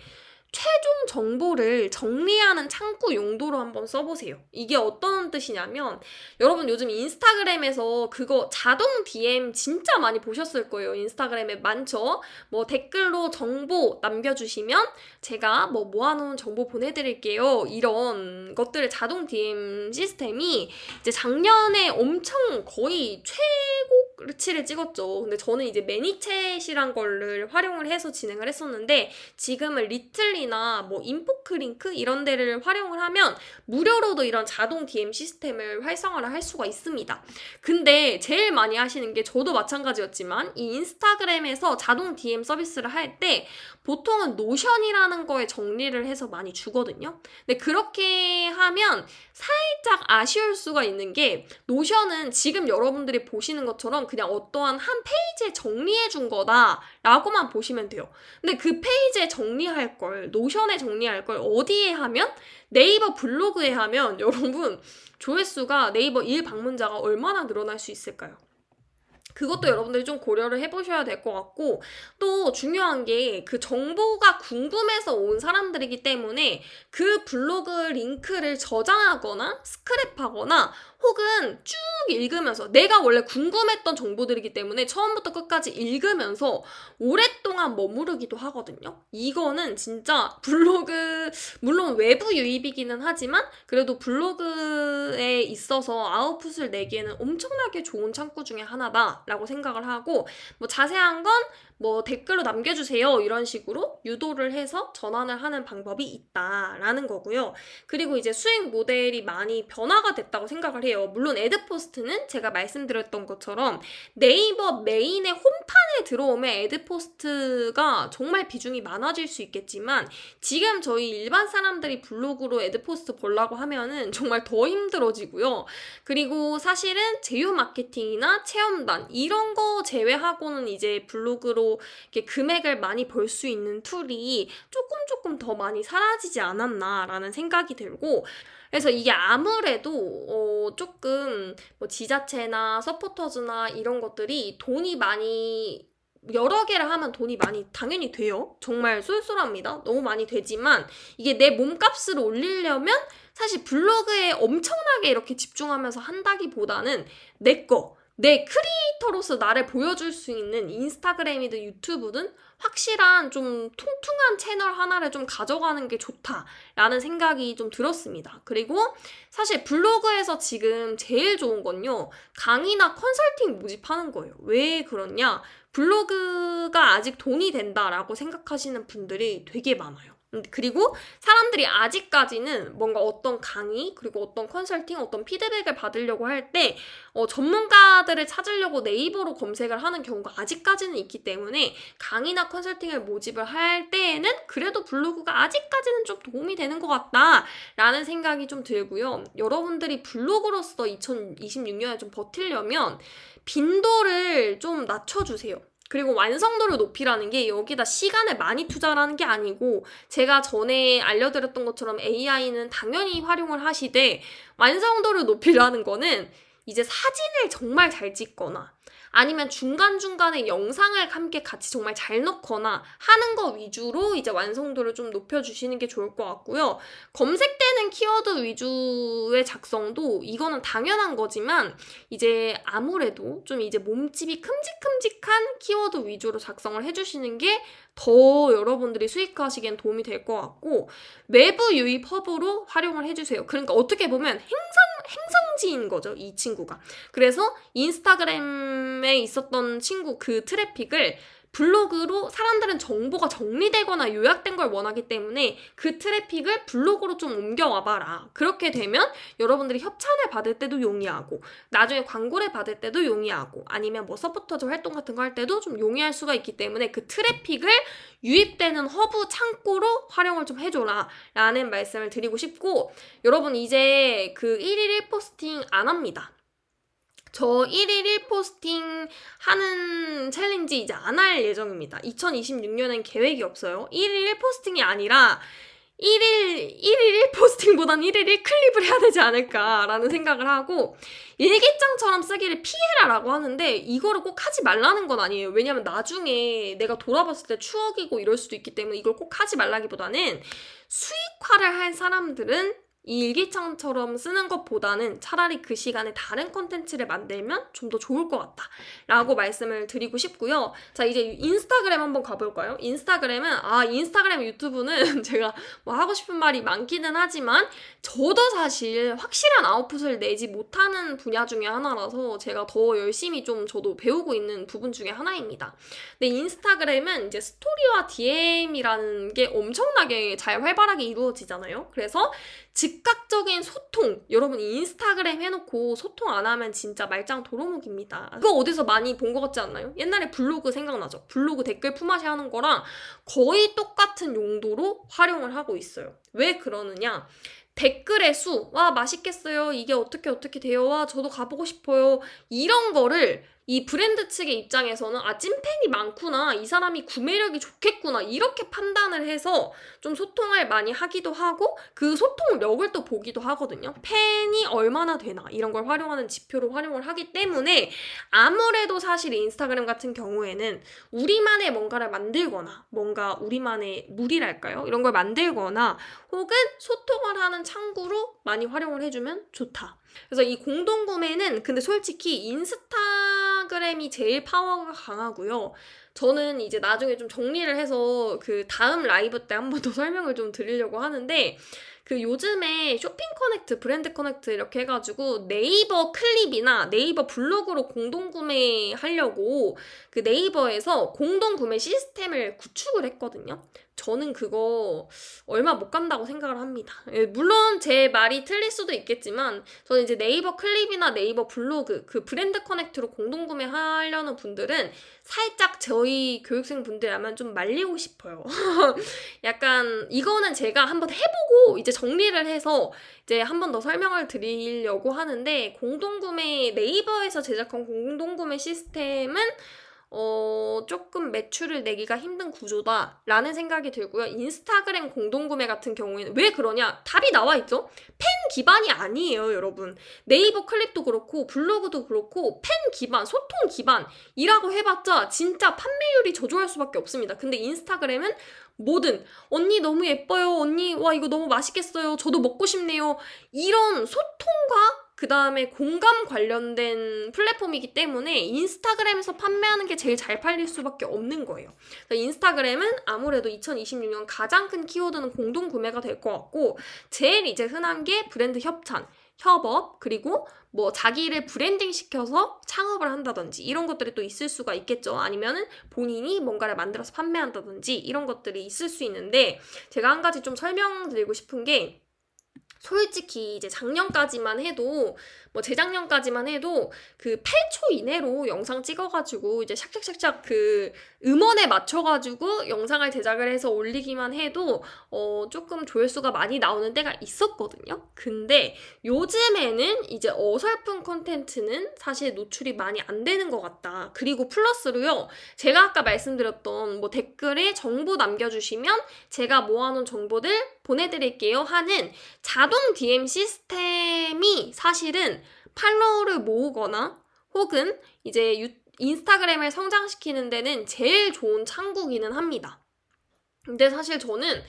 최종 정보를 정리하는 창구 용도로 한번 써보세요. 이게 어떤 뜻이냐면 여러분 요즘 인스타그램에서 그거 자동 DM 진짜 많이 보셨을 거예요. 인스타그램에 많죠. 뭐 댓글로 정보 남겨주시면 제가 뭐 모아놓은 정보 보내드릴게요. 이런 것들을 자동 DM 시스템이 이제 작년에 엄청 거의 최고치를 찍었죠. 근데 저는 이제 매니챗이란 거를 활용을 해서 진행을 했었는데 지금은 리틀리 나 뭐 인포크링크 이런 데를 활용을 하면 무료로도 이런 자동 DM 시스템을 활성화를 할 수가 있습니다. 근데 제일 많이 하시는 게 저도 마찬가지였지만 이 인스타그램에서 자동 DM 서비스를 할 때 보통은 노션이라는 거에 정리를 해서 많이 주거든요. 근데 그렇게 하면 살짝 아쉬울 수가 있는 게 노션은 지금 여러분들이 보시는 것처럼 그냥 어떠한 한 페이지에 정리해 준 거다라고만 보시면 돼요. 근데 그 페이지에 정리할 걸 노션에 정리할 걸 어디에 하면? 네이버 블로그에 하면 여러분 조회수가 네이버 1방문자가 얼마나 늘어날 수 있을까요? 그것도 여러분들이 좀 고려를 해보셔야 될 것 같고 또 중요한 게 그 정보가 궁금해서 온 사람들이기 때문에 그 블로그 링크를 저장하거나 스크랩하거나 혹은 쭉 읽으면서 내가 원래 궁금했던 정보들이기 때문에 처음부터 끝까지 읽으면서 오랫동안 머무르기도 하거든요. 이거는 진짜 블로그 물론 외부 유입이기는 하지만 그래도 블로그에 있어서 아웃풋을 내기에는 엄청나게 좋은 창구 중에 하나다라고 생각을 하고 뭐 자세한 건 뭐 댓글로 남겨주세요 이런 식으로 유도를 해서 전환을 하는 방법이 있다라는 거고요. 그리고 이제 수익 모델이 많이 변화가 됐다고 생각을 해요. 물론 애드포스트는 제가 말씀드렸던 것처럼 네이버 메인의 홈판에 들어오면 애드포스트가 정말 비중이 많아질 수 있겠지만 지금 저희 일반 사람들이 블로그로 애드포스트 보려고 하면은 정말 더 힘들어지고요. 그리고 사실은 제휴 마케팅이나 체험단 이런 거 제외하고는 이제 블로그로 이렇게 금액을 많이 벌 수 있는 툴이 조금 더 많이 사라지지 않았나라는 생각이 들고 그래서 이게 아무래도 조금 뭐 지자체나 서포터즈나 이런 것들이 돈이 많이 여러 개를 하면 돈이 많이 당연히 돼요. 정말 쏠쏠합니다. 너무 많이 되지만 이게 내 몸값을 올리려면 사실 블로그에 엄청나게 이렇게 집중하면서 한다기보다는 내 거, 내 크리에이터로서 나를 보여줄 수 있는 인스타그램이든 유튜브든 확실한 좀 통통한 채널 하나를 좀 가져가는 게 좋다라는 생각이 좀 들었습니다. 그리고 사실 블로그에서 지금 제일 좋은 건요, 강의나 컨설팅 모집하는 거예요. 왜 그러냐? 블로그가 아직 돈이 된다라고 생각하시는 분들이 되게 많아요. 그리고 사람들이 아직까지는 뭔가 어떤 강의, 그리고 어떤 컨설팅, 어떤 피드백을 받으려고 할 때 전문가들을 찾으려고 네이버로 검색을 하는 경우가 아직까지는 있기 때문에 강의나 컨설팅을 모집을 할 때에는 그래도 블로그가 아직까지는 좀 도움이 되는 것 같다라는 생각이 좀 들고요. 여러분들이 블로그로서 2026년에 좀 버티려면 빈도를 좀 낮춰주세요. 그리고 완성도를 높이라는 게 여기다 시간을 많이 투자하는 게 아니고, 제가 전에 알려드렸던 것처럼 AI는 당연히 활용을 하시되, 완성도를 높이라는 거는 이제 사진을 정말 잘 찍거나 아니면 중간중간에 영상을 함께 같이 정말 잘 넣거나 하는 거 위주로 이제 완성도를 좀 높여주시는 게 좋을 것 같고요. 검색되는 키워드 위주의 작성도 이거는 당연한 거지만 이제 아무래도 좀 이제 몸집이 큼직큼직한 키워드 위주로 작성을 해주시는 게 더 여러분들이 수익화하시기엔 도움이 될 것 같고, 외부 유입 허브로 활용을 해주세요. 그러니까 어떻게 보면 행성지인 거죠, 이 친구가. 그래서 인스타그램에 있었던 친구 그 트래픽을 블로그로, 사람들은 정보가 정리되거나 요약된 걸 원하기 때문에 그 트래픽을 블로그로 좀 옮겨와봐라. 그렇게 되면 여러분들이 협찬을 받을 때도 용이하고, 나중에 광고를 받을 때도 용이하고, 아니면 뭐 서포터즈 활동 같은 거 할 때도 좀 용이할 수가 있기 때문에 그 트래픽을 유입되는 허브 창고로 활용을 좀 해줘라 라는 말씀을 드리고 싶고, 여러분 이제 그 1일 1포스팅 안 합니다. 저 1일 1포스팅 하는 챌린지 이제 안 할 예정입니다. 2026년엔 계획이 없어요. 1일 1포스팅이 아니라 1일 1포스팅보단 1일 1클립을 해야 되지 않을까라는 생각을 하고, 일기장처럼 쓰기를 피해라라고 하는데 이거를 꼭 하지 말라는 건 아니에요. 왜냐면 나중에 내가 돌아봤을 때 추억이고 이럴 수도 있기 때문에 이걸 꼭 하지 말라기보다는, 수익화를 할 사람들은 이 일기장처럼 쓰는 것보다는 차라리 그 시간에 다른 컨텐츠를 만들면 좀 더 좋을 것 같다 라고 말씀을 드리고 싶고요. 자, 이제 인스타그램 한번 가볼까요? 인스타그램 유튜브는 제가 뭐 하고 싶은 말이 많기는 하지만 저도 사실 확실한 아웃풋을 내지 못하는 분야 중에 하나라서 제가 더 열심히 좀 저도 배우고 있는 부분 중에 하나입니다. 근데 인스타그램은 이제 스토리와 DM이라는 게 엄청나게 잘 활발하게 이루어지잖아요. 그래서 즉각적인 소통, 여러분 인스타그램 해놓고 소통 안 하면 진짜 말짱 도루묵입니다. 그거 어디서 많이 본 것 같지 않나요? 옛날에 블로그 생각나죠? 블로그 댓글 품앗이 하는 거랑 거의 똑같은 용도로 활용을 하고 있어요. 왜 그러느냐? 댓글의 수, 와 맛있겠어요, 이게 어떻게 돼요, 와 저도 가보고 싶어요, 이런 거를 이 브랜드 측의 입장에서는 찐팬이 많구나, 이 사람이 구매력이 좋겠구나, 이렇게 판단을 해서 좀 소통을 많이 하기도 하고 그 소통력을 또 보기도 하거든요. 팬이 얼마나 되나 이런 걸 활용하는 지표로 활용을 하기 때문에 아무래도 사실 인스타그램 같은 경우에는 우리만의 뭔가를 만들거나, 뭔가 우리만의 물이랄까요? 이런 걸 만들거나 혹은 소통을 하는 창구로 많이 활용을 해주면 좋다. 그래서 이 공동구매는 근데 솔직히 인스타그램이 제일 파워가 강하고요. 저는 이제 나중에 좀 정리를 해서 그 다음 라이브 때 한 번 더 설명을 좀 드리려고 하는데, 그 요즘에 쇼핑 커넥트, 브랜드 커넥트 이렇게 해가지고 네이버 클립이나 네이버 블로그로 공동구매 하려고 그 네이버에서 공동구매 시스템을 구축을 했거든요. 저는 그거 얼마 못 간다고 생각을 합니다. 물론 제 말이 틀릴 수도 있겠지만 저는 이제 네이버 클립이나 네이버 블로그 그 브랜드 커넥트로 공동구매 하려는 분들은 살짝 저희 교육생 분들이라면 좀 말리고 싶어요. 약간 이거는 제가 한번 해보고 이제 정리를 해서 이제 한 번 더 설명을 드리려고 하는데, 공동구매, 네이버에서 제작한 공동구매 시스템은 조금 매출을 내기가 힘든 구조다라는 생각이 들고요. 인스타그램 공동구매 같은 경우에는 왜 그러냐? 답이 나와 있죠? 팬 기반이 아니에요, 여러분. 네이버 클립도 그렇고 블로그도 그렇고 팬 기반, 소통 기반이라고 해봤자 진짜 판매율이 저조할 수밖에 없습니다. 근데 인스타그램은 뭐든 언니 너무 예뻐요, 언니 와 이거 너무 맛있겠어요, 저도 먹고 싶네요, 이런 소통과 그 다음에 공감 관련된 플랫폼이기 때문에 인스타그램에서 판매하는 게 제일 잘 팔릴 수밖에 없는 거예요. 인스타그램은 아무래도 2026년 가장 큰 키워드는 공동 구매가 될 것 같고, 제일 이제 흔한 게 브랜드 협찬, 협업, 그리고 뭐 자기를 브랜딩 시켜서 창업을 한다든지 이런 것들이 또 있을 수가 있겠죠. 아니면은 본인이 뭔가를 만들어서 판매한다든지 이런 것들이 있을 수 있는데, 제가 한 가지 좀 설명드리고 싶은 게, 솔직히 이제 작년까지만 해도, 뭐 재작년까지만 해도 그 8초 이내로 영상 찍어가지고 이제 샥샥샥샥 그 음원에 맞춰가지고 영상을 제작을 해서 올리기만 해도 조금 조회수가 많이 나오는 때가 있었거든요. 근데 요즘에는 이제 어설픈 콘텐츠는 사실 노출이 많이 안 되는 것 같다. 그리고 플러스로요, 제가 아까 말씀드렸던 뭐 댓글에 정보 남겨주시면 제가 모아놓은 정보들 보내드릴게요 하는 자동 DM 시스템이 사실은 팔로우를 모으거나 혹은 이제 인스타그램을 성장시키는 데는 제일 좋은 창구기는 합니다. 근데 사실 저는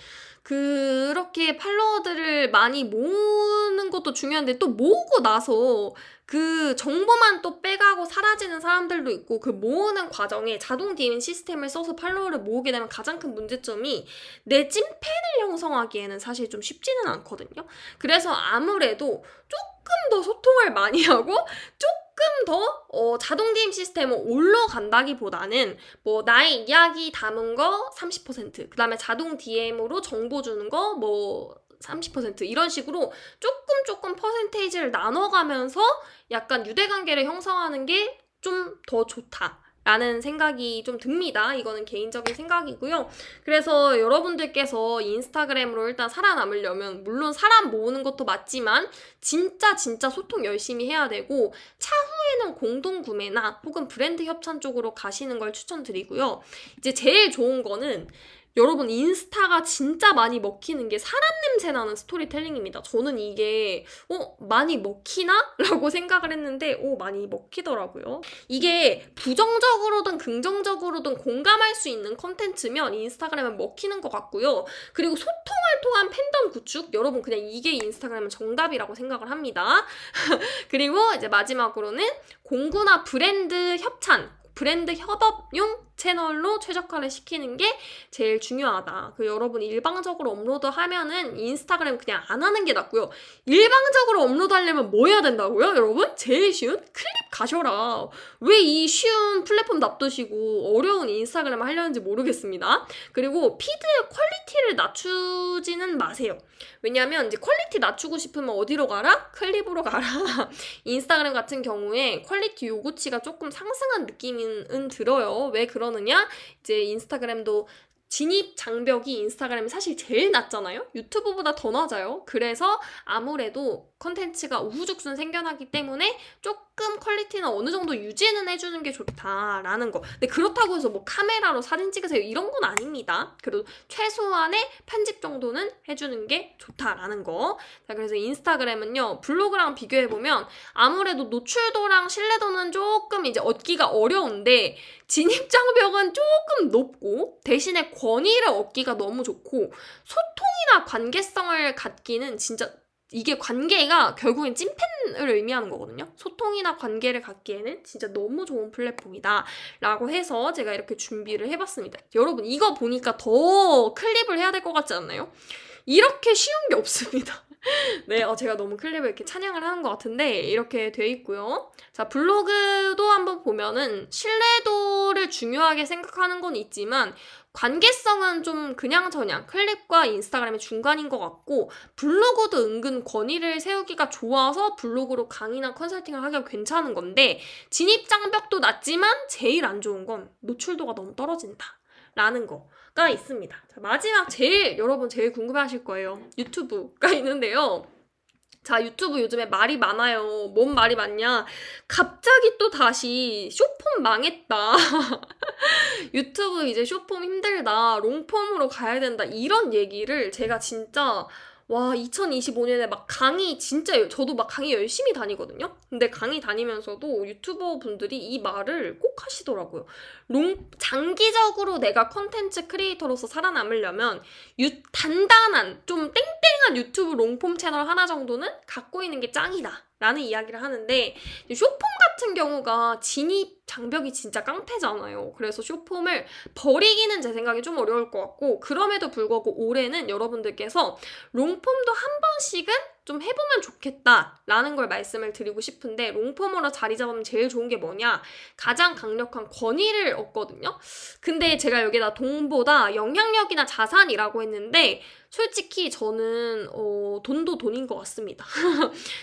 그렇게 팔로워들을 많이 모으는 것도 중요한데, 또 모으고 나서 그 정보만 또 빼가고 사라지는 사람들도 있고, 그 모으는 과정에 자동 DM 시스템을 써서 팔로워를 모으게 되면 가장 큰 문제점이 내 찐팬을 형성하기에는 사실 좀 쉽지는 않거든요. 그래서 아무래도 조금 더 소통을 많이 하고 조금 더 자동 DM 시스템을 올라간다기보다는 뭐 나의 이야기 담은 거 30%, 그 다음에 자동 DM으로 정보 주는 거 뭐 30% 이런 식으로 조금 퍼센테이지를 나눠가면서 약간 유대관계를 형성하는 게 좀 더 좋다라는 생각이 좀 듭니다. 이거는 개인적인 생각이고요. 그래서 여러분들께서 인스타그램으로 일단 살아남으려면 물론 사람 모으는 것도 맞지만 진짜 소통 열심히 해야 되고, 차후에는 공동구매나 혹은 브랜드 협찬 쪽으로 가시는 걸 추천드리고요. 이제 제일 좋은 거는 여러분, 인스타가 진짜 많이 먹히는 게 사람 냄새 나는 스토리텔링입니다. 저는 이게 많이 먹히나? 라고 생각을 했는데 많이 먹히더라고요. 이게 부정적으로든 긍정적으로든 공감할 수 있는 컨텐츠면 인스타그램은 먹히는 것 같고요. 그리고 소통을 통한 팬덤 구축, 여러분 그냥 이게 인스타그램은 정답이라고 생각을 합니다. 그리고 이제 마지막으로는 공구나 브랜드 협찬, 브랜드 협업용 채널로 최적화를 시키는 게 제일 중요하다. 여러분 일방적으로 업로드하면은 인스타그램 그냥 안 하는 게 낫고요. 일방적으로 업로드하려면 뭐 해야 된다고요, 여러분? 제일 쉬운 클립 가셔라. 왜 이 쉬운 플랫폼 놔두시고 어려운 인스타그램을 하려는지 모르겠습니다. 그리고 피드의 퀄리티를 낮추지는 마세요. 왜냐면 이제 퀄리티 낮추고 싶으면 어디로 가라? 클립으로 가라. 인스타그램 같은 경우에 퀄리티 요구치가 조금 상승한 느낌은 들어요. 왜 그러느냐? 이제 인스타그램도 진입 장벽이 인스타그램이 사실 제일 낮잖아요? 유튜브보다 더 낮아요. 그래서 아무래도 컨텐츠가 우후죽순 생겨나기 때문에 조금 퀄리티는 어느 정도 유지는 해주는 게 좋다라는 거. 근데 그렇다고 해서 뭐 카메라로 사진 찍으세요 이런 건 아닙니다. 그래도 최소한의 편집 정도는 해주는 게 좋다라는 거. 자, 그래서 인스타그램은요, 블로그랑 비교해보면 아무래도 노출도랑 신뢰도는 조금 이제 얻기가 어려운데 진입 장벽은 조금 높고, 대신에 권위를 얻기가 너무 좋고, 소통이나 관계성을 갖기는 진짜, 이게 관계가 결국엔 찐팬을 의미하는 거거든요. 소통이나 관계를 갖기에는 진짜 너무 좋은 플랫폼이다 라고 해서 제가 이렇게 준비를 해봤습니다. 여러분 이거 보니까 더 클립을 해야 될 것 같지 않나요? 이렇게 쉬운 게 없습니다. 네, 제가 너무 클립을 이렇게 찬양을 하는 것 같은데 이렇게 돼 있고요. 자, 블로그도 한번 보면은 신뢰도를 중요하게 생각하는 건 있지만 관계성은 좀 그냥저냥 클립과 인스타그램의 중간인 것 같고, 블로그도 은근 권위를 세우기가 좋아서 블로그로 강의나 컨설팅을 하기가 괜찮은 건데, 진입 장벽도 낮지만 제일 안 좋은 건 노출도가 너무 떨어진다 라는 거가 있습니다. 자, 마지막 여러분 제일 궁금해하실 거예요. 유튜브가 있는데요. 자, 유튜브 요즘에 말이 많아요. 뭔 말이 많냐? 갑자기 또 다시 숏폼 망했다. 유튜브 이제 숏폼 힘들다. 롱폼으로 가야 된다. 이런 얘기를 제가 진짜 와, 2025년에 막 강의 진짜 저도 막 강의 열심히 다니거든요. 근데 강의 다니면서도 유튜버 분들이 이 말을 꼭 하시더라고요. 장기적으로 내가 컨텐츠 크리에이터로서 살아남으려면 단단한 좀 땡땡한 유튜브 롱폼 채널 하나 정도는 갖고 있는 게 짱이다 라는 이야기를 하는데, 쇼폼 같은 경우가 진입 장벽이 진짜 깡패잖아요. 그래서 쇼폼을 버리기는 제 생각에 좀 어려울 것 같고, 그럼에도 불구하고 올해는 여러분들께서 롱폼도 한 번씩은 좀 해보면 좋겠다라는 걸 말씀을 드리고 싶은데, 롱폼으로 자리 잡으면 제일 좋은 게 뭐냐? 가장 강력한 권위를 얻거든요. 근데 제가 여기다 돈보다 영향력이나 자산이라고 했는데, 솔직히 저는 돈도 돈인 것 같습니다.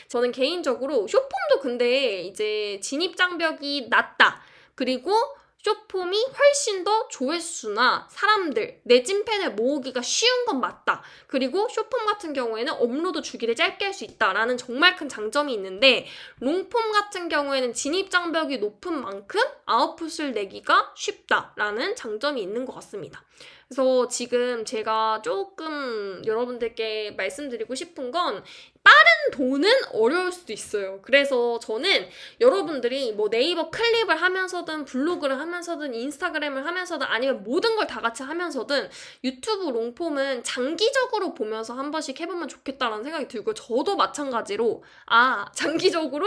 저는 개인적으로 쇼폼도 근데 이제 진입 장벽이 낮다. 그리고 쇼폼이 훨씬 더 조회수나 사람들, 내 찐팬을 모으기가 쉬운 건 맞다. 그리고 쇼폼 같은 경우에는 업로드 주기를 짧게 할 수 있다라는 정말 큰 장점이 있는데, 롱폼 같은 경우에는 진입 장벽이 높은 만큼 아웃풋을 내기가 쉽다라는 장점이 있는 것 같습니다. 그래서 지금 제가 조금 여러분들께 말씀드리고 싶은 건, 빠른 돈은 어려울 수도 있어요. 그래서 저는 여러분들이 뭐 네이버 클립을 하면서든 블로그를 하면서든 인스타그램을 하면서든 아니면 모든 걸 다 같이 하면서든 유튜브 롱폼은 장기적으로 보면서 한 번씩 해보면 좋겠다라는 생각이 들고, 저도 마찬가지로 장기적으로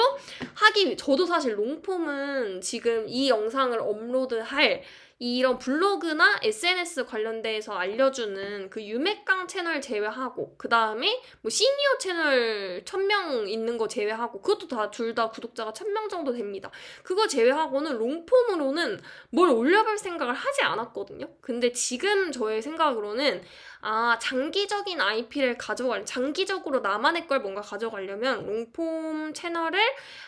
저도 사실 롱폼은 지금 이 영상을 업로드할 이런 블로그나 SNS 관련돼서 알려주는 그 유맥강 채널 제외하고, 그 다음에 뭐 시니어 채널 1000명 있는 거 제외하고, 그것도 둘 다 구독자가 1000명 정도 됩니다. 그거 제외하고는 롱폼으로는 뭘 올려볼 생각을 하지 않았거든요. 근데 지금 저의 생각으로는 장기적인 IP를 장기적으로 나만의 걸 뭔가 가져가려면 롱폼 채널을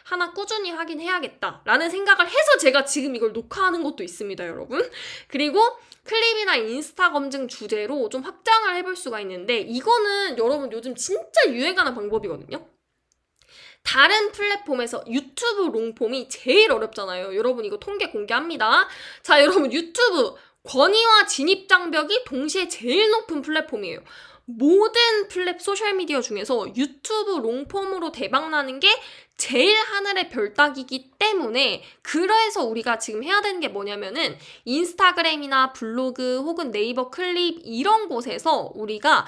하나 꾸준히 하긴 해야겠다라는 생각을 해서 제가 지금 이걸 녹화하는 것도 있습니다, 여러분. 그리고 클립이나 인스타 검증 주제로 좀 확장을 해볼 수가 있는데, 이거는 여러분 요즘 진짜 유행하는 방법이거든요. 다른 플랫폼에서 유튜브 롱폼이 제일 어렵잖아요. 여러분 이거 통계 공개합니다. 자, 여러분 유튜브 권위와 진입 장벽이 동시에 제일 높은 플랫폼이에요. 모든 소셜미디어 중에서 유튜브 롱폼으로 대박나는 게 제일 하늘의 별 따기이기 때문에, 그래서 우리가 지금 해야 되는 게 뭐냐면은 인스타그램이나 블로그 혹은 네이버 클립 이런 곳에서 우리가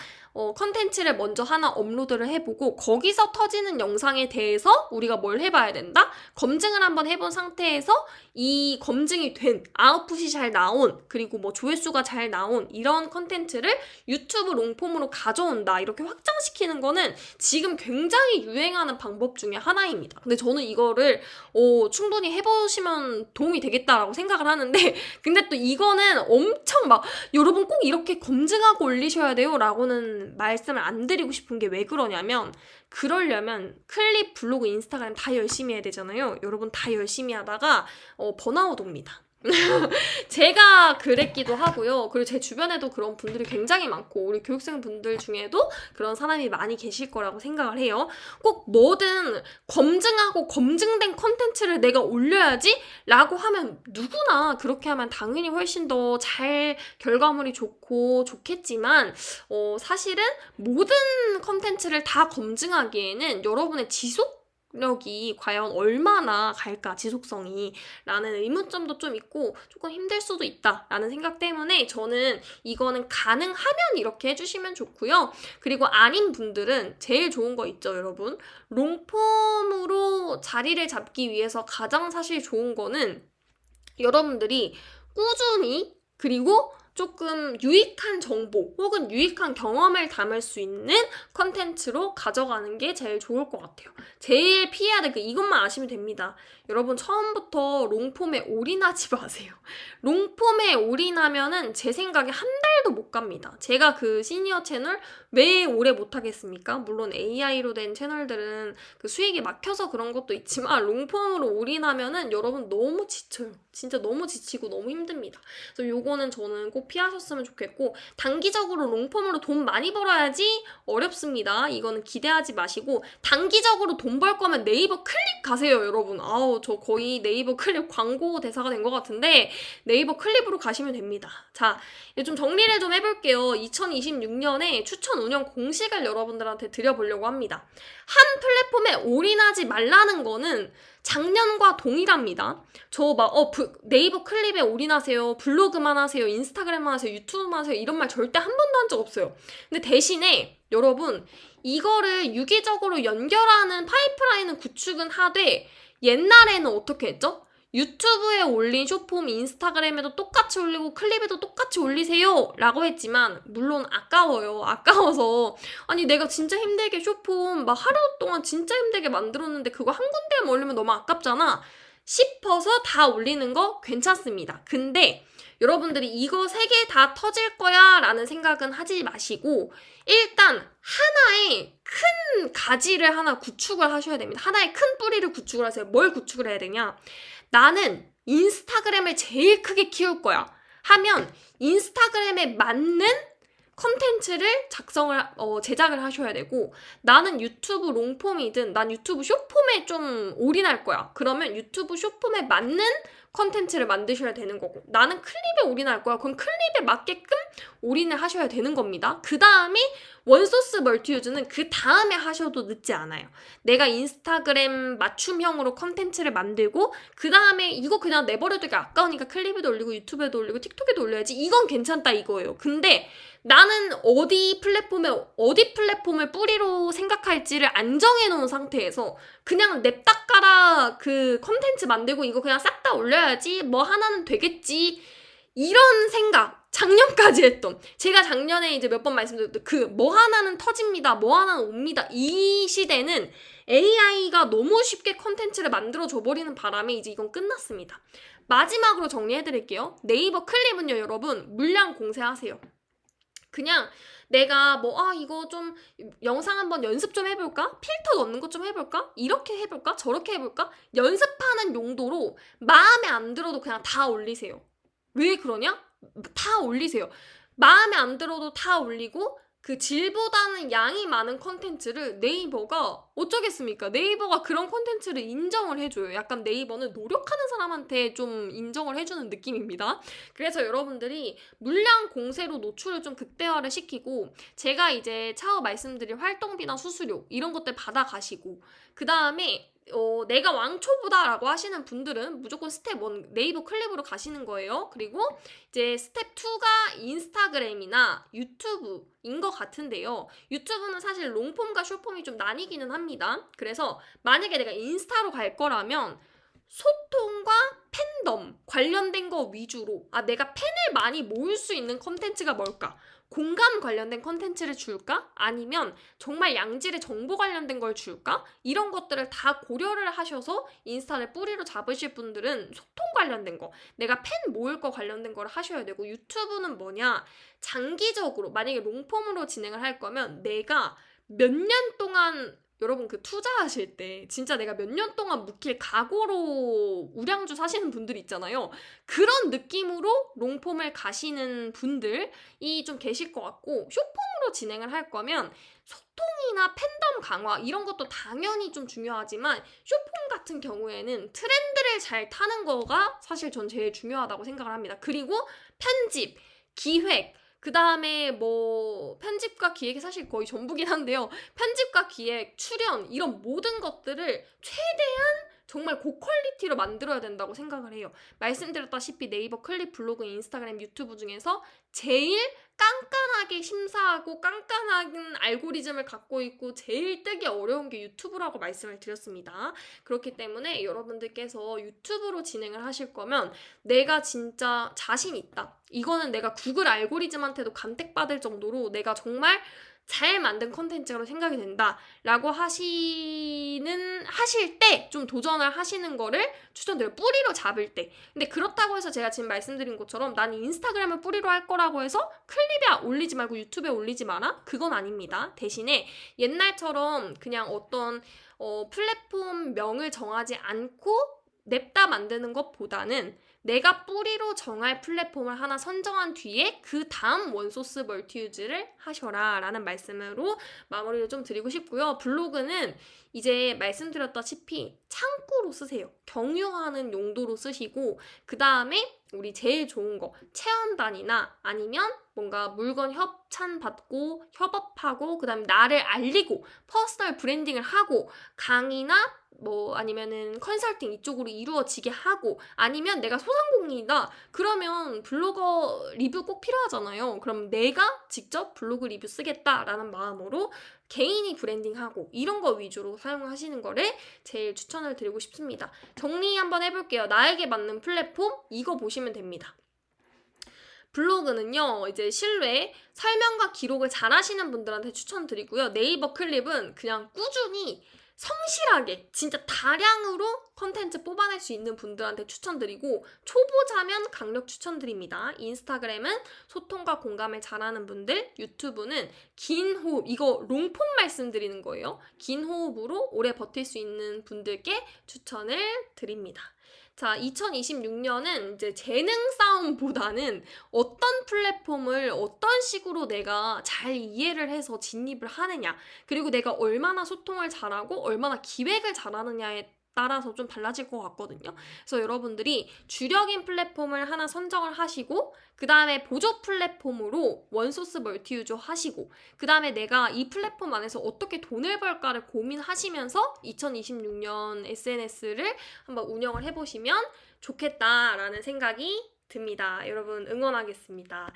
컨텐츠를 먼저 하나 업로드를 해보고, 거기서 터지는 영상에 대해서 우리가 뭘 해봐야 된다? 검증을 한번 해본 상태에서 이 검증이 된, 아웃풋이 잘 나온, 그리고 뭐 조회수가 잘 나온 이런 컨텐츠를 유튜브 롱폼으로 가져온다, 이렇게 확장시키는 거는 지금 굉장히 유행하는 방법 중에 하나입니다. 근데 저는 이거를 충분히 해보시면 도움이 되겠다라고 생각을 하는데, 근데 또 이거는 엄청 막 여러분 꼭 이렇게 검증하고 올리셔야 돼요 라고는 말씀을 안 드리고 싶은 게, 왜 그러냐면, 그러려면 클립, 블로그, 인스타그램 다 열심히 해야 되잖아요. 여러분 다 열심히 하다가 번아웃 옵니다. 제가 그랬기도 하고요. 그리고 제 주변에도 그런 분들이 굉장히 많고, 우리 교육생 분들 중에도 그런 사람이 많이 계실 거라고 생각을 해요. 꼭 뭐든 검증하고 검증된 컨텐츠를 내가 올려야지 라고 하면, 누구나 그렇게 하면 당연히 훨씬 더 결과물이 좋고 좋겠지만, 사실은 모든 컨텐츠를 다 검증하기에는 여러분의 지속력이 과연 얼마나 갈까, 지속성이 라는 의문점도 좀 있고 조금 힘들 수도 있다라는 생각 때문에, 저는 이거는 가능하면 이렇게 해주시면 좋고요. 그리고 아닌 분들은 제일 좋은 거 있죠, 여러분. 롱폼으로 자리를 잡기 위해서 가장 사실 좋은 거는 여러분들이 꾸준히, 그리고 조금 유익한 정보 혹은 유익한 경험을 담을 수 있는 컨텐츠로 가져가는 게 제일 좋을 것 같아요. 제일 피해야 될 게 이것만 아시면 됩니다. 여러분 처음부터 롱폼에 올인하지 마세요. 롱폼에 올인하면은 제 생각에 한 달도 못 갑니다. 제가 그 시니어 채널 왜 오래 못 하겠습니까? 물론 AI로 된 채널들은 그 수익이 막혀서 그런 것도 있지만, 롱폼으로 올인하면은 여러분 너무 지쳐요. 진짜 너무 지치고 너무 힘듭니다. 그래서 요거는 저는 꼭 꼭 피하셨으면 좋겠고, 단기적으로 롱폼으로 돈 많이 벌어야지 어렵습니다. 이거는 기대하지 마시고, 단기적으로 돈 벌 거면 네이버 클립 가세요, 여러분. 아우, 저 거의 네이버 클립 광고 대사가 된 것 같은데 네이버 클립으로 가시면 됩니다. 자, 이제 좀 정리를 좀 해볼게요. 2026년에 추천 운영 공식을 여러분들한테 드려보려고 합니다. 한 플랫폼에 올인하지 말라는 거는 작년과 동일합니다. 저 막 네이버 클립에 올인하세요, 블로그만 하세요, 인스타그램만 하세요, 유튜브만 하세요 이런 말 절대 한 번도 한 적 없어요. 근데 대신에 여러분, 이거를 유기적으로 연결하는 파이프라인은 구축은 하되, 옛날에는 어떻게 했죠? 유튜브에 올린 숏폼 인스타그램에도 똑같이 올리고 클립에도 똑같이 올리세요 라고 했지만, 물론 아까워요. 아까워서 아니 내가 진짜 힘들게 숏폼 막 하루 동안 진짜 힘들게 만들었는데 그거 한 군데만 올리면 너무 아깝잖아 싶어서 다 올리는 거 괜찮습니다. 근데 여러분들이 이거 3개 다 터질 거야 라는 생각은 하지 마시고, 일단 하나의 큰 가지를 하나 구축을 하셔야 됩니다. 하나의 큰 뿌리를 구축을 하세요. 뭘 구축을 해야 되냐? 나는 인스타그램을 제일 크게 키울 거야 하면 인스타그램에 맞는 컨텐츠를 제작을 하셔야 되고, 나는 유튜브 롱폼이든 난 유튜브 숏폼에 좀 올인할 거야. 그러면 유튜브 숏폼에 맞는 컨텐츠를 만드셔야 되는 거고, 나는 클립에 올인할 거야. 그럼 클립에 맞게끔 올인을 하셔야 되는 겁니다. 그 다음에 원소스 멀티유즈는 그 다음에 하셔도 늦지 않아요. 내가 인스타그램 맞춤형으로 컨텐츠를 만들고 그 다음에 이거 그냥 내버려두기 아까우니까 클립에도 올리고 유튜브에도 올리고 틱톡에도 올려야지, 이건 괜찮다 이거예요. 근데 나는 어디 플랫폼을 뿌리로 생각할지를 안 정해놓은 상태에서 그냥 냅다 깔아 그 컨텐츠 만들고 이거 그냥 싹 다 올려야지 뭐 하나는 되겠지 이런 생각 작년까지 했던, 제가 작년에 이제 몇 번 말씀드렸던 그 뭐 하나는 터집니다, 뭐 하나는 옵니다, 이 시대는 AI가 너무 쉽게 컨텐츠를 만들어줘 버리는 바람에 이제 이건 끝났습니다. 마지막으로 정리해드릴게요. 네이버 클립은요 여러분, 물량 공세하세요. 그냥 내가 이거 좀 영상 한번 연습 좀 해볼까? 필터 넣는 것 좀 해볼까? 이렇게 해볼까? 저렇게 해볼까? 연습하는 용도로 마음에 안 들어도 그냥 다 올리세요. 왜 그러냐? 다 올리세요. 마음에 안 들어도 다 올리고, 그 질보다는 양이 많은 컨텐츠를 네이버가 어쩌겠습니까? 네이버가 그런 컨텐츠를 인정을 해줘요. 약간 네이버는 노력하는 사람한테 좀 인정을 해주는 느낌입니다. 그래서 여러분들이 물량 공세로 노출을 좀 극대화를 시키고, 제가 이제 차후 말씀드릴 활동비나 수수료 이런 것들 받아가시고, 그 다음에 내가 왕초보다 라고 하시는 분들은 무조건 스텝 1 네이버 클립으로 가시는 거예요. 그리고 이제 스텝 2가 인스타그램이나 유튜브인 것 같은데요. 유튜브는 사실 롱폼과 숏폼이 좀 나뉘기는 합니다. 그래서 만약에 내가 인스타로 갈 거라면 소통과 팬덤 관련된 거 위주로, 내가 팬을 많이 모을 수 있는 컨텐츠가 뭘까? 공감 관련된 컨텐츠를 줄까? 아니면 정말 양질의 정보 관련된 걸 줄까? 이런 것들을 다 고려를 하셔서 인스타를 뿌리로 잡으실 분들은 소통 관련된 거, 내가 팬 모을 거 관련된 걸 하셔야 되고, 유튜브는 뭐냐? 장기적으로 만약에 롱폼으로 진행을 할 거면 내가 몇 년 동안, 여러분 그 투자하실 때 진짜 내가 몇 년 동안 묵힐 각오로 우량주 사시는 분들 있잖아요. 그런 느낌으로 롱폼을 가시는 분들이 좀 계실 것 같고, 숏폼으로 진행을 할 거면 소통이나 팬덤 강화 이런 것도 당연히 좀 중요하지만, 숏폼 같은 경우에는 트렌드를 잘 타는 거가 사실 전 제일 중요하다고 생각을 합니다. 그리고 편집, 기획, 그 다음에 편집과 기획이 사실 거의 전부긴 한데요. 편집과 기획, 출연 이런 모든 것들을 최대한 정말 고퀄리티로 만들어야 된다고 생각을 해요. 말씀드렸다시피 네이버 클립, 블로그, 인스타그램, 유튜브 중에서 제일 깐깐하게 심사하고 깐깐한 알고리즘을 갖고 있고 제일 뜨기 어려운 게 유튜브라고 말씀을 드렸습니다. 그렇기 때문에 여러분들께서 유튜브로 진행을 하실 거면 내가 진짜 자신 있다, 이거는 내가 구글 알고리즘한테도 간택받을 정도로 내가 정말 잘 만든 컨텐츠로 생각이 된다 라고 하실 때 좀 도전을 하시는 거를 추천드려요. 뿌리로 잡을 때. 근데 그렇다고 해서 제가 지금 말씀드린 것처럼 나는 인스타그램을 뿌리로 할 거라고 해서 클립에 올리지 말고 유튜브에 올리지 마라? 그건 아닙니다. 대신에 옛날처럼 그냥 어떤 플랫폼 명을 정하지 않고 냅다 만드는 것보다는 내가 뿌리로 정할 플랫폼을 하나 선정한 뒤에 그 다음 원소스 멀티유즈를 하셔라 라는 말씀으로 마무리를 좀 드리고 싶고요. 블로그는 이제 말씀드렸다시피 창구로 쓰세요. 경유하는 용도로 쓰시고 그 다음에 우리 제일 좋은 거 체험단이나 아니면 뭔가 물건 협찬 받고 협업하고 그 다음에 나를 알리고 퍼스널 브랜딩을 하고 강의나 뭐 아니면은 컨설팅 이쪽으로 이루어지게 하고 아니면 내가 소상공인이다 그러면 블로거 리뷰 꼭 필요하잖아요. 그럼 내가 직접 블로그 리뷰 쓰겠다라는 마음으로 개인이 브랜딩하고 이런 거 위주로 사용하시는 거를 제일 추천을 드리고 싶습니다. 정리 한번 해볼게요. 나에게 맞는 플랫폼 이거 보시면 됩니다. 블로그는요, 이제 실외 설명과 기록을 잘 하시는 분들한테 추천드리고요. 네이버 클립은 그냥 꾸준히 성실하게 진짜 다량으로 컨텐츠 뽑아낼 수 있는 분들한테 추천드리고 초보자면 강력 추천드립니다. 인스타그램은 소통과 공감을 잘하는 분들, 유튜브는 긴 호흡, 이거 롱폼 말씀드리는 거예요. 긴 호흡으로 오래 버틸 수 있는 분들께 추천을 드립니다. 자, 2026년은 이제 재능 싸움보다는 어떤 플랫폼을 어떤 식으로 내가 잘 이해를 해서 진입을 하느냐, 그리고 내가 얼마나 소통을 잘하고 얼마나 기획을 잘하느냐에 따라서 좀 달라질 것 같거든요. 그래서 여러분들이 주력인 플랫폼을 하나 선정을 하시고 그 다음에 보조 플랫폼으로 원소스 멀티유저 하시고 그 다음에 내가 이 플랫폼 안에서 어떻게 돈을 벌까를 고민하시면서 2026년 SNS를 한번 운영을 해보시면 좋겠다라는 생각이 듭니다. 여러분 응원하겠습니다.